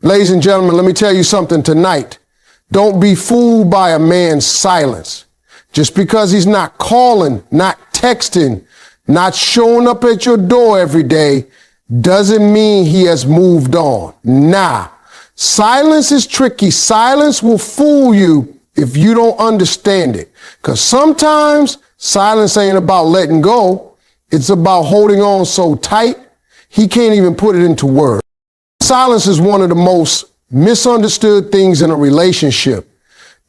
Ladies and gentlemen, let me tell you something tonight. Don't be fooled by a man's silence. Just because he's not calling, not texting, not showing up at your door every day, doesn't mean he has moved on. Nah, silence is tricky. Silence will fool you if you don't understand it. Because sometimes silence ain't about letting go. It's about holding on so tight, he can't even put it into words. Silence is one of the most misunderstood things in a relationship.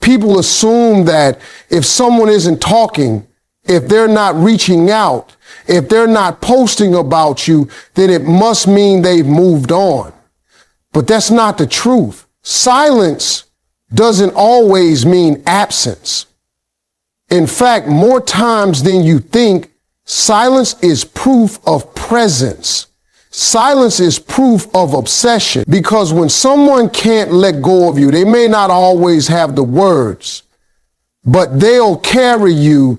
People assume that if someone isn't talking, if they're not reaching out, if they're not posting about you, then it must mean they've moved on. But that's not the truth. Silence doesn't always mean absence. In fact, more times than you think, silence is proof of presence. Silence is proof of obsession, because when someone can't let go of you, they may not always have the words, but they'll carry you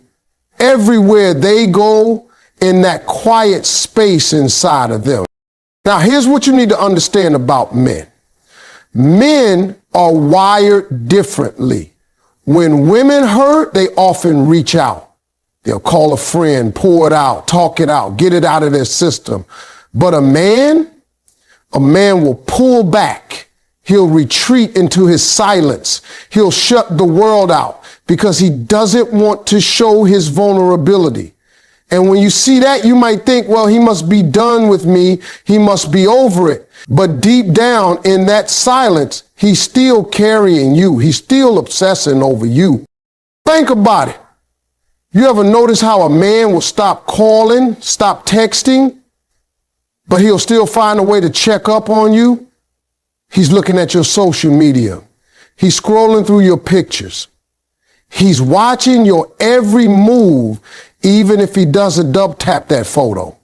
everywhere they go in that quiet space inside of them. Now, here's what you need to understand about men. Men are wired differently. When women hurt, they often reach out. They'll call a friend, pour it out, talk it out, get it out of their system. But a man will pull back. He'll retreat into his silence. He'll shut the world out because he doesn't want to show his vulnerability. And when you see that, you might think, well, he must be done with me. He must be over it. But deep down in that silence, he's still carrying you. He's still obsessing over you. Think about it. You ever notice how a man will stop calling, stop texting, but he'll still find a way to check up on you? He's looking at your social media. He's scrolling through your pictures. He's watching your every move, even if he doesn't double tap that photo.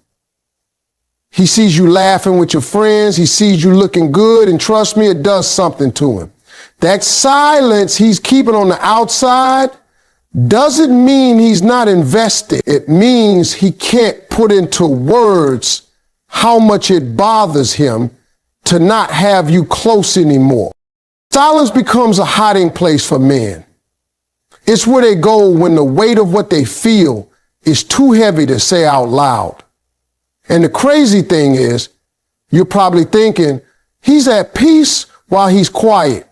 He sees you laughing with your friends. He sees you looking good, and trust me, it does something to him. That silence he's keeping on the outside doesn't mean he's not invested. It means he can't put into words how much it bothers him to not have you close anymore. Silence becomes a hiding place for men. It's where they go when the weight of what they feel is too heavy to say out loud. And the crazy thing is, you're probably thinking, he's at peace while he's quiet.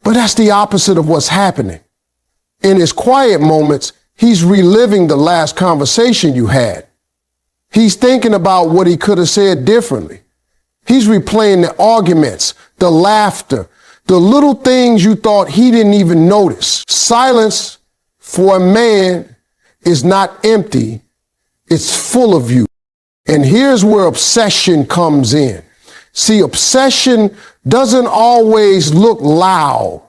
But that's the opposite of what's happening. In his quiet moments, he's reliving the last conversation you had. He's thinking about what he could have said differently. He's replaying the arguments, the laughter, the little things you thought he didn't even notice. Silence for a man is not empty. It's full of you. And here's where obsession comes in. See, obsession doesn't always look loud.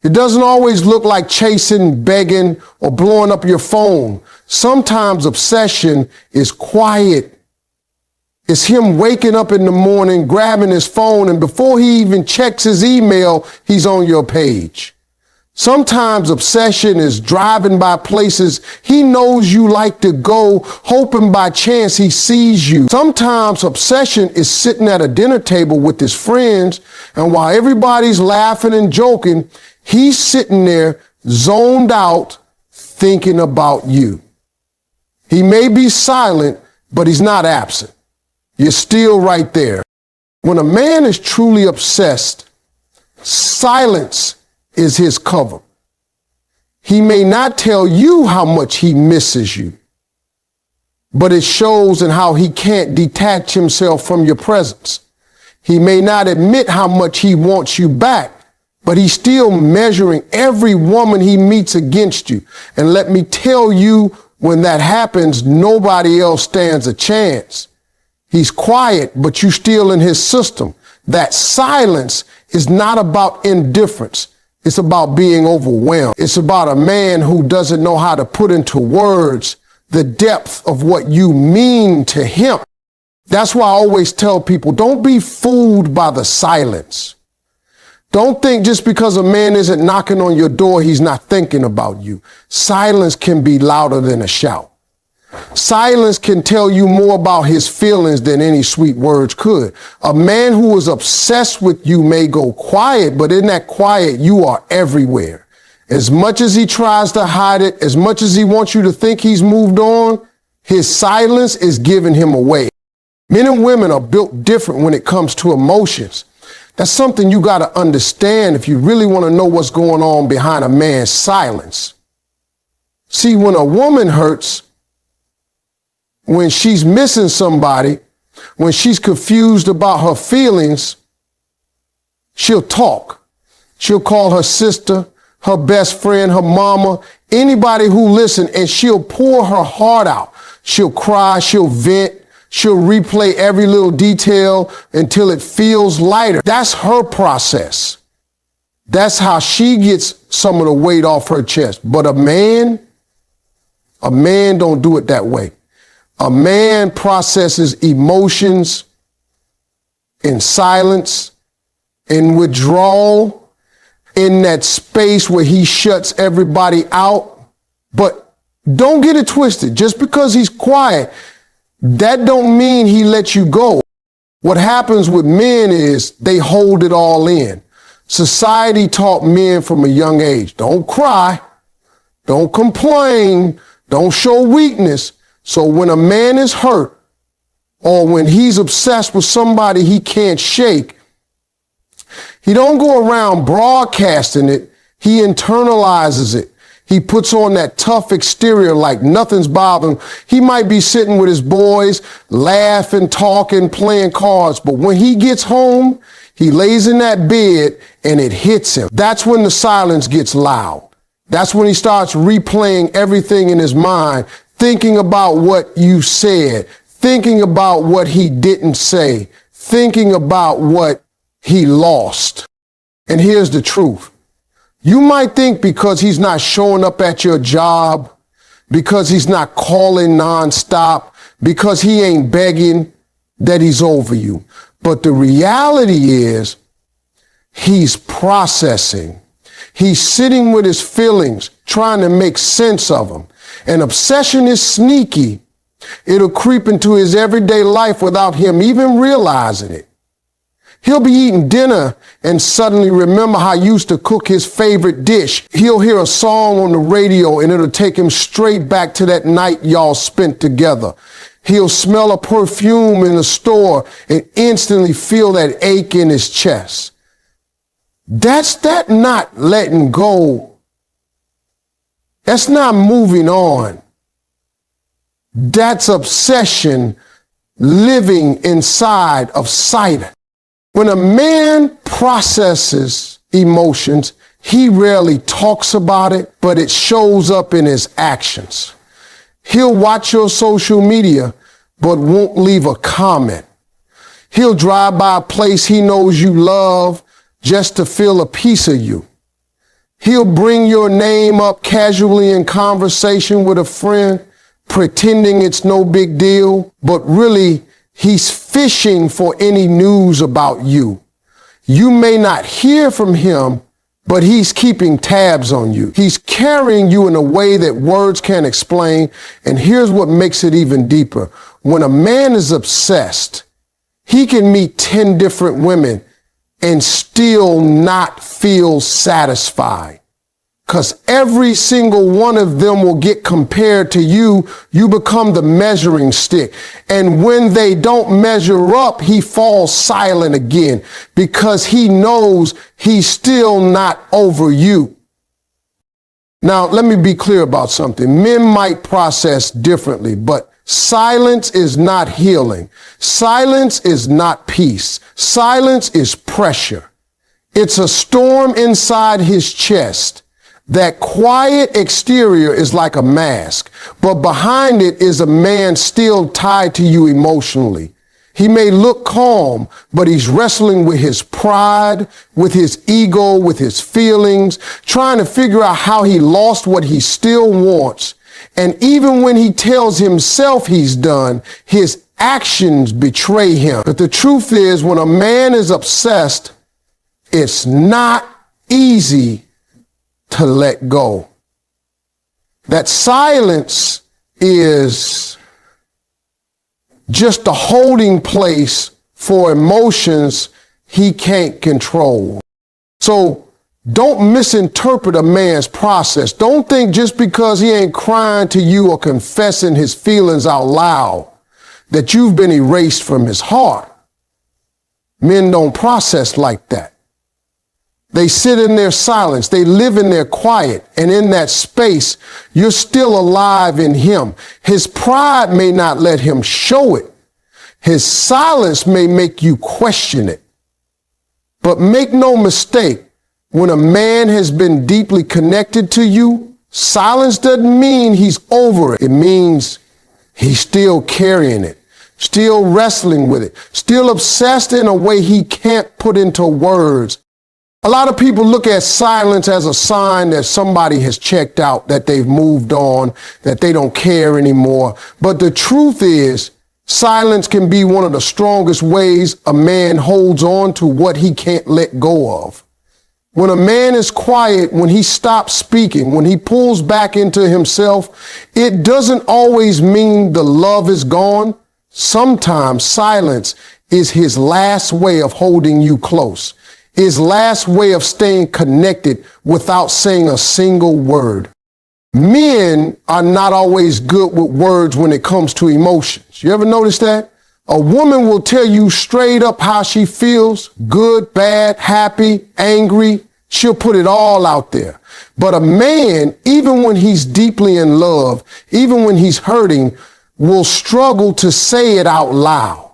It doesn't always look like chasing, begging, or blowing up your phone. Sometimes obsession is quiet. It's him waking up in the morning, grabbing his phone, and before he even checks his email, he's on your page. Sometimes obsession is driving by places he knows you like to go, hoping by chance he sees you. Sometimes obsession is sitting at a dinner table with his friends, and while everybody's laughing and joking, he's sitting there zoned out, thinking about you. He may be silent, but he's not absent. You're still right there. When a man is truly obsessed, silence is his cover. He may not tell you how much he misses you, but it shows in how he can't detach himself from your presence. He may not admit how much he wants you back, but he's still measuring every woman he meets against you. And let me tell you, when that happens, nobody else stands a chance. He's quiet, but you're still in his system. That silence is not about indifference. It's about being overwhelmed. It's about a man who doesn't know how to put into words the depth of what you mean to him. That's why I always tell people, don't be fooled by the silence. Don't think just because a man isn't knocking on your door, he's not thinking about you. Silence can be louder than a shout. Silence can tell you more about his feelings than any sweet words could. A man who is obsessed with you may go quiet, but in that quiet, you are everywhere. As much as he tries to hide it, as much as he wants you to think he's moved on, his silence is giving him away. Men and women are built different when it comes to emotions. That's something you got to understand if you really want to know what's going on behind a man's silence. See, when a woman hurts, when she's missing somebody, when she's confused about her feelings, she'll talk. She'll call her sister, her best friend, her mama, anybody who listens, and she'll pour her heart out. She'll cry, she'll vent, she'll replay every little detail until it feels lighter. That's her process. That's how she gets some of the weight off her chest. But a man don't do it that way. A man processes emotions in silence, in withdrawal, in that space where he shuts everybody out. But don't get it twisted. Just because he's quiet, that don't mean he lets you go. What happens with men is they hold it all in. Society taught men from a young age, don't cry, don't complain, don't show weakness. So when a man is hurt or when he's obsessed with somebody he can't shake, he don't go around broadcasting it. He internalizes it. He puts on that tough exterior like nothing's bothering him. He might be sitting with his boys, laughing, talking, playing cards, but when he gets home, he lays in that bed and it hits him. That's when the silence gets loud. That's when he starts replaying everything in his mind, thinking about what you said, thinking about what he didn't say, thinking about what he lost. And here's the truth. You might think because he's not showing up at your job, because he's not calling nonstop, because he ain't begging, that he's over you. But the reality is he's processing. He's sitting with his feelings, trying to make sense of them. And obsession is sneaky. It'll creep into his everyday life without him even realizing it. He'll be eating dinner and suddenly remember how he used to cook his favorite dish. He'll hear a song on the radio and it'll take him straight back to that night y'all spent together. He'll smell a perfume in the store and instantly feel that ache in his chest. That's that not letting go. That's not moving on. That's obsession living inside of silence. When a man processes emotions, he rarely talks about it, but it shows up in his actions. He'll watch your social media, but won't leave a comment. He'll drive by a place he knows you love just to feel a piece of you. He'll bring your name up casually in conversation with a friend, pretending it's no big deal, but really he's fishing for any news about you. You may not hear from him, but he's keeping tabs on you. He's carrying you in a way that words can't explain. And here's what makes it even deeper. When a man is obsessed, he can meet 10 different women and still not feel satisfied. Because every single one of them will get compared to you. You become the measuring stick. And when they don't measure up, he falls silent again because he knows he's still not over you. Now, let me be clear about something. Men might process differently, but silence is not healing. Silence is not peace. Silence is pressure. It's a storm inside his chest. That quiet exterior is like a mask, but behind it is a man still tied to you emotionally. He may look calm, but he's wrestling with his pride, with his ego, with his feelings, trying to figure out how he lost what he still wants. And even when he tells himself he's done, his actions betray him. But the truth is, when a man is obsessed, it's not easy to let go. That silence is just a holding place for emotions he can't control. So don't misinterpret a man's process. Don't think just because he ain't crying to you or confessing his feelings out loud that you've been erased from his heart. Men don't process like that. They sit in their silence. They live in their quiet. And in that space, you're still alive in him. His pride may not let him show it. His silence may make you question it. But make no mistake, when a man has been deeply connected to you, silence doesn't mean he's over it. It means he's still carrying it, still wrestling with it, still obsessed in a way he can't put into words. A lot of people look at silence as a sign that somebody has checked out, that they've moved on, that they don't care anymore. But the truth is, silence can be one of the strongest ways a man holds on to what he can't let go of. When a man is quiet, when he stops speaking, when he pulls back into himself, it doesn't always mean the love is gone. Sometimes silence is his last way of holding you close, his last way of staying connected without saying a single word. Men are not always good with words when it comes to emotions. You ever notice that? A woman will tell you straight up how she feels, good, bad, happy, angry. She'll put it all out there. But a man, even when he's deeply in love, even when he's hurting, will struggle to say it out loud.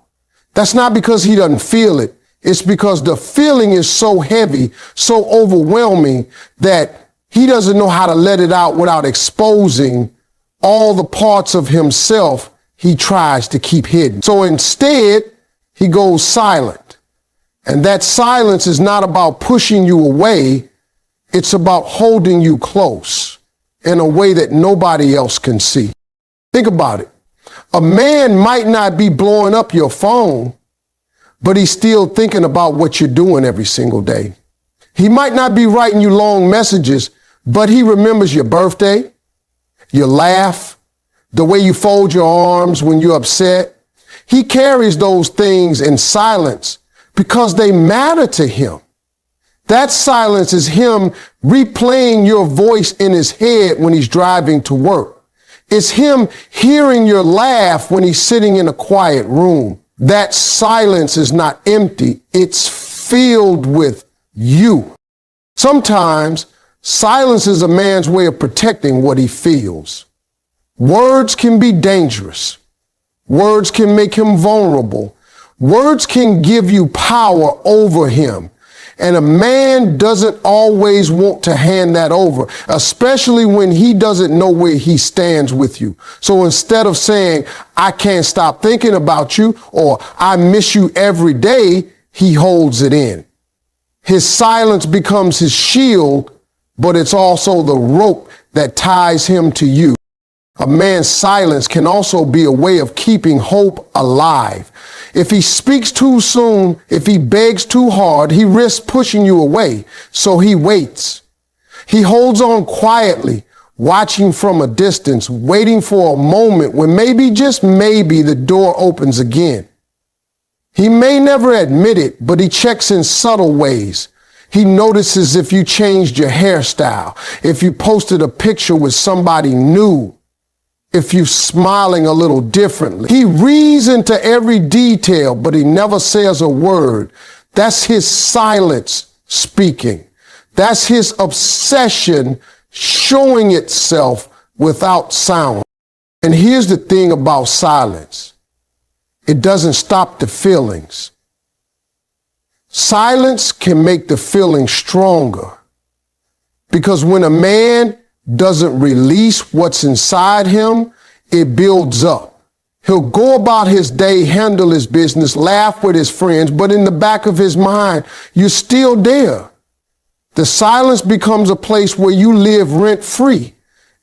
That's not because he doesn't feel it. It's because the feeling is so heavy, so overwhelming that he doesn't know how to let it out without exposing all the parts of himself he tries to keep hidden. So instead, he goes silent. And that silence is not about pushing you away. It's about holding you close in a way that nobody else can see. Think about it. A man might not be blowing up your phone, but he's still thinking about what you're doing every single day. He might not be writing you long messages, but he remembers your birthday, your laugh, the way you fold your arms when you're upset. He carries those things in silence because they matter to him. That silence is him replaying your voice in his head when he's driving to work. It's him hearing your laugh when he's sitting in a quiet room. That silence is not empty. It's filled with you. Sometimes silence is a man's way of protecting what he feels. Words can be dangerous. Words can make him vulnerable. Words can give you power over him. And a man doesn't always want to hand that over, especially when he doesn't know where he stands with you. So instead of saying, I can't stop thinking about you, or I miss you every day, he holds it in. His silence becomes his shield, but it's also the rope that ties him to you. A man's silence can also be a way of keeping hope alive. If he speaks too soon, if he begs too hard, he risks pushing you away. So he waits. He holds on quietly, watching from a distance, waiting for a moment when maybe, just maybe, the door opens again. He may never admit it, but he checks in subtle ways. He notices if you changed your hairstyle, if you posted a picture with somebody new, if you're smiling a little differently. He reads into every detail, but he never says a word. That's his silence speaking. That's his obsession showing itself without sound. And here's the thing about silence. It doesn't stop the feelings. Silence can make the feeling stronger. Because when a man doesn't release what's inside him, it builds up. He'll go about his day, handle his business, laugh with his friends, but in the back of his mind, you're still there. The silence becomes a place where you live rent-free.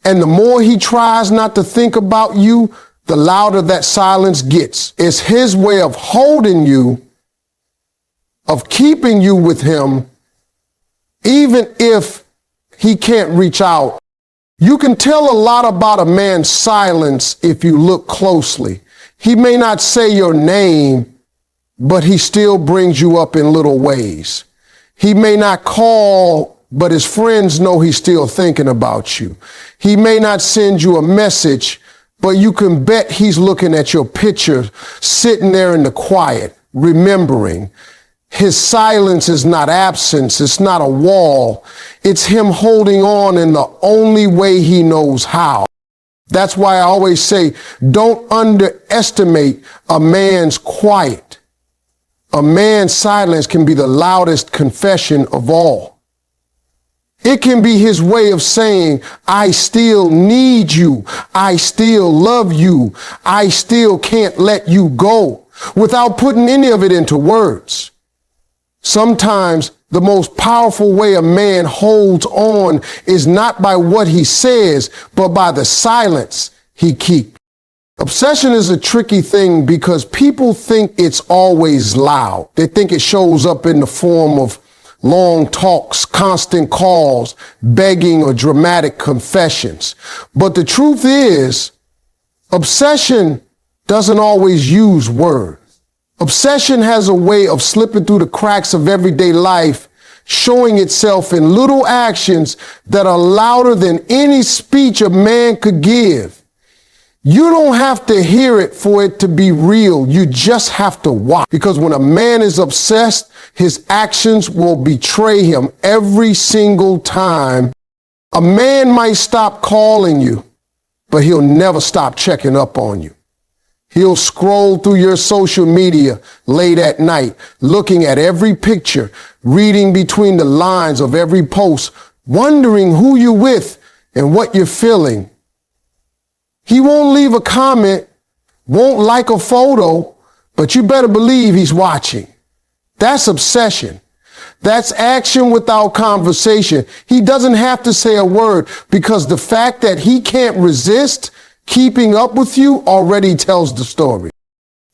And the more he tries not to think about you, the louder that silence gets. It's his way of holding you, of keeping you with him, even if he can't reach out You can tell a lot about a man's silence if you look closely. He may not say your name, but he still brings you up in little ways. He may not call, but his friends know he's still thinking about you. He may not send you a message, but you can bet he's looking at your picture, sitting there in the quiet, remembering. His silence is not absence. It's not a wall. It's him holding on in the only way he knows how. That's why I always say, don't underestimate a man's quiet. A man's silence can be the loudest confession of all. It can be his way of saying, I still need you. I still love you. I still can't let you go, without putting any of it into words. Sometimes the most powerful way a man holds on is not by what he says, but by the silence he keeps. Obsession is a tricky thing because people think it's always loud. They think it shows up in the form of long talks, constant calls, begging, or dramatic confessions. But the truth is, obsession doesn't always use words. Obsession has a way of slipping through the cracks of everyday life, showing itself in little actions that are louder than any speech a man could give. You don't have to hear it for it to be real. You just have to watch. Because when a man is obsessed, his actions will betray him every single time. A man might stop calling you, but he'll never stop checking up on you. He'll scroll through your social media late at night, looking at every picture, reading between the lines of every post, wondering who you're with and what you're feeling. He won't leave a comment, won't like a photo, but you better believe he's watching. That's obsession. That's action without conversation. He doesn't have to say a word because the fact that he can't resist keeping up with you already tells the story.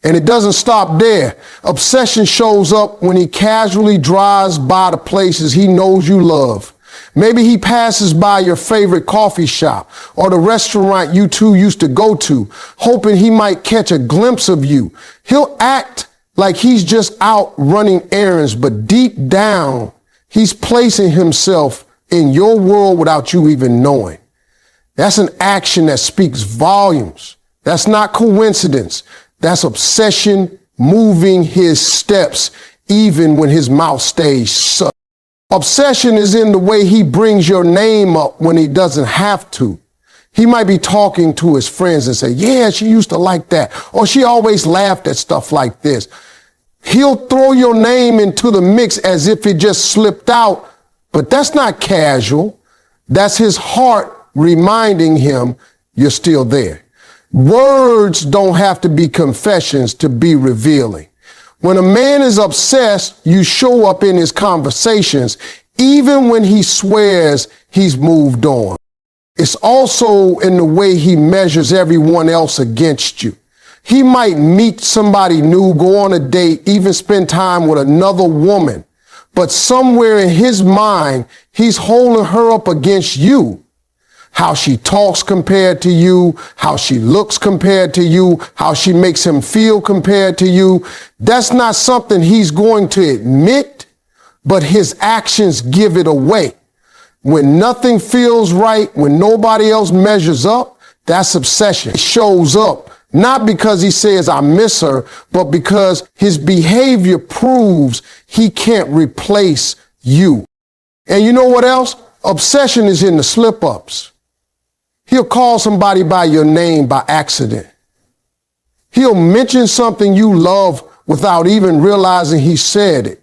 And it doesn't stop there. Obsession shows up when he casually drives by the places he knows you love. Maybe he passes by your favorite coffee shop or the restaurant you two used to go to, hoping he might catch a glimpse of you. He'll act like he's just out running errands, but deep down, he's placing himself in your world without you even knowing. That's an action that speaks volumes. That's not coincidence. That's obsession moving his steps, even when his mouth stays shut. Obsession is in the way he brings your name up when he doesn't have to. He might be talking to his friends and say, yeah, she used to like that, or she always laughed at stuff like this. He'll throw your name into the mix as if it just slipped out, but that's not casual. That's his heart reminding him you're still there. Words don't have to be confessions to be revealing. When a man is obsessed, you show up in his conversations, even when he swears he's moved on. It's also in the way he measures everyone else against you. He might meet somebody new, go on a date, even spend time with another woman, but somewhere in his mind, he's holding her up against you. How she talks compared to you, how she looks compared to you, how she makes him feel compared to you. That's not something he's going to admit, but his actions give it away. When nothing feels right, when nobody else measures up, that's obsession. It shows up not because he says, I miss her, but because his behavior proves he can't replace you. And you know what else? Obsession is in the slip-ups. He'll call somebody by your name by accident. He'll mention something you love without even realizing he said it.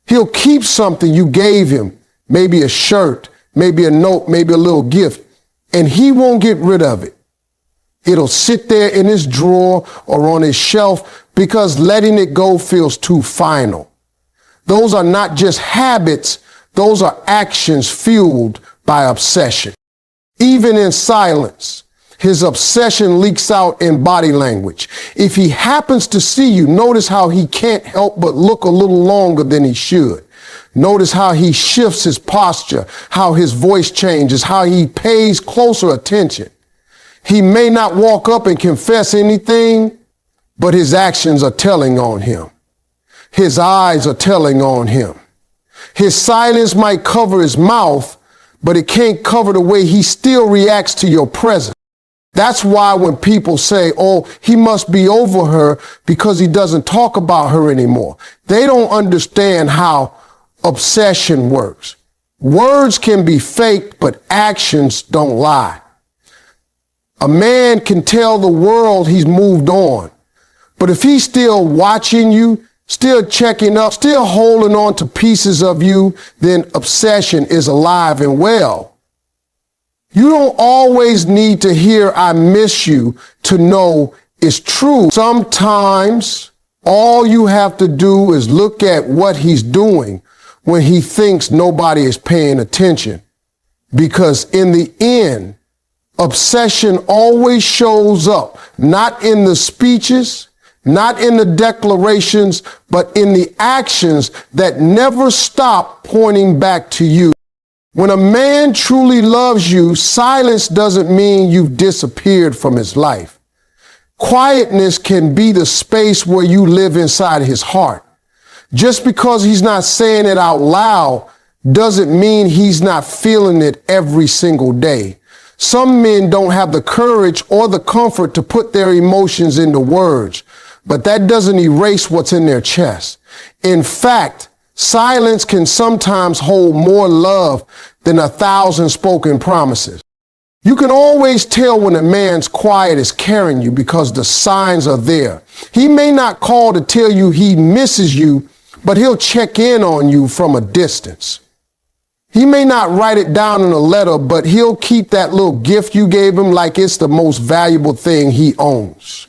He'll keep something you gave him, maybe a shirt, maybe a note, maybe a little gift, and he won't get rid of it. It'll sit there in his drawer or on his shelf because letting it go feels too final. Those are not just habits, those are actions fueled by obsession. Even in silence, his obsession leaks out in body language. If he happens to see you, notice how he can't help but look a little longer than he should. Notice how he shifts his posture, how his voice changes, how he pays closer attention. He may not walk up and confess anything, but his actions are telling on him. His eyes are telling on him. His silence might cover his mouth, but it can't cover the way he still reacts to your presence. That's why when people say, oh, he must be over her because he doesn't talk about her anymore, they don't understand how obsession works. Words can be faked, but actions don't lie. A man can tell the world he's moved on, but if he's still watching you, still checking up, still holding on to pieces of you, then obsession is alive and well. You don't always need to hear "I miss you" to know it's true. Sometimes all you have to do is look at what he's doing when he thinks nobody is paying attention. Because in the end, obsession always shows up, not in the speeches, not in the declarations, but in the actions that never stop pointing back to you. When a man truly loves you, silence doesn't mean you've disappeared from his life. Quietness can be the space where you live inside his heart. Just because he's not saying it out loud doesn't mean he's not feeling it every single day. Some men don't have the courage or the comfort to put their emotions into words, but that doesn't erase what's in their chest. In fact, silence can sometimes hold more love than 1,000 spoken promises. You can always tell when a man's quiet is carrying you because the signs are there. He may not call to tell you he misses you, but he'll check in on you from a distance. He may not write it down in a letter, but he'll keep that little gift you gave him like it's the most valuable thing he owns.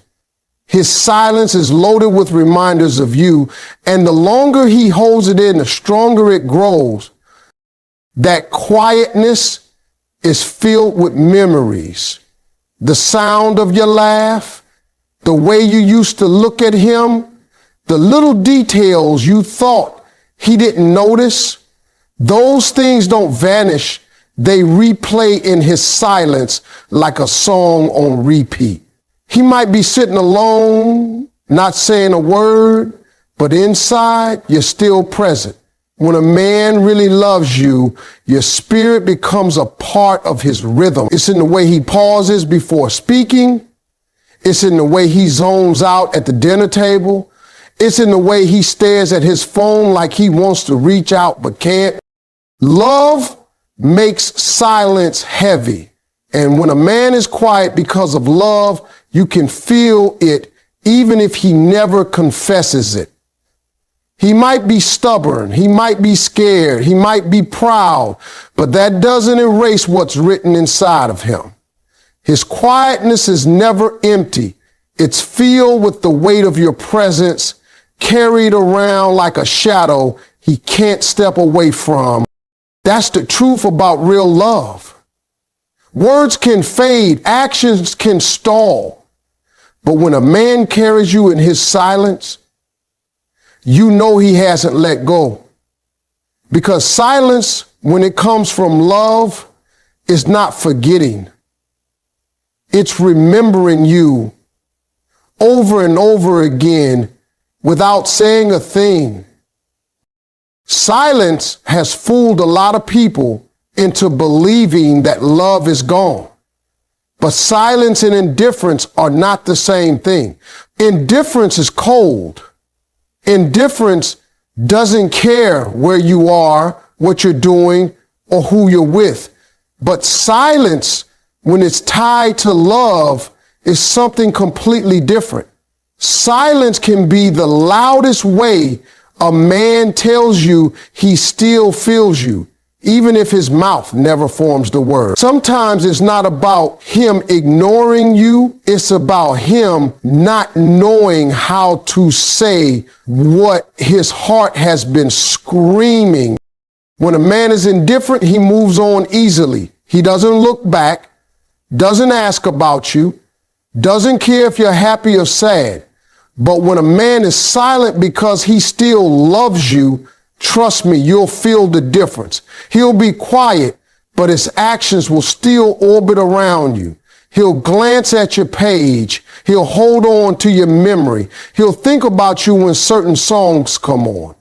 His silence is loaded with reminders of you, and the longer he holds it in, the stronger it grows. That quietness is filled with memories. The sound of your laugh, the way you used to look at him, the little details you thought he didn't notice, those things don't vanish. They replay in his silence like a song on repeat. He might be sitting alone, not saying a word, but inside you're still present. When a man really loves you, your spirit becomes a part of his rhythm. It's in the way he pauses before speaking. It's in the way he zones out at the dinner table. It's in the way he stares at his phone like he wants to reach out but can't. Love makes silence heavy. And when a man is quiet because of love, you can feel it even if he never confesses it. He might be stubborn, he might be scared, he might be proud, but that doesn't erase what's written inside of him. His quietness is never empty. It's filled with the weight of your presence, carried around like a shadow he can't step away from. That's the truth about real love. Words can fade, actions can stall, but when a man carries you in his silence, you know he hasn't let go. Because silence, when it comes from love, is not forgetting. It's remembering you over and over again without saying a thing. Silence has fooled a lot of people into believing that love is gone. But silence and indifference are not the same thing. Indifference is cold. Indifference doesn't care where you are, what you're doing, or who you're with. But silence, when it's tied to love, is something completely different. Silence can be the loudest way a man tells you he still feels you, even if his mouth never forms the word. Sometimes it's not about him ignoring you. It's about him not knowing how to say what his heart has been screaming. When a man is indifferent, he moves on easily. He doesn't look back, doesn't ask about you, doesn't care if you're happy or sad. But when a man is silent because he still loves you, Trust me, you'll feel the difference. He'll be quiet, but his actions will still orbit around you. He'll glance at your page. He'll hold on to your memory. He'll think about you when certain songs come on.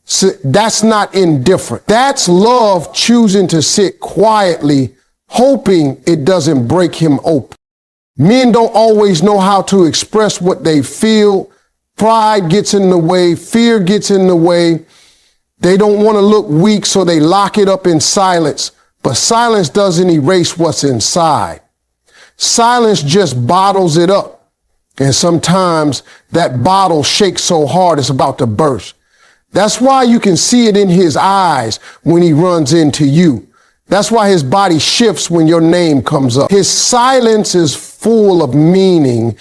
So that's not indifferent. That's love choosing to sit quietly, hoping it doesn't break him open. Men don't always know how to express what they feel. Pride gets in the way. Fear gets in the way. They don't want to look weak, so they lock it up in silence. But silence doesn't erase what's inside. Silence just bottles it up. And sometimes that bottle shakes so hard it's about to burst. That's why you can see it in his eyes when he runs into you. That's why his body shifts when your name comes up. His silence is full of meaning.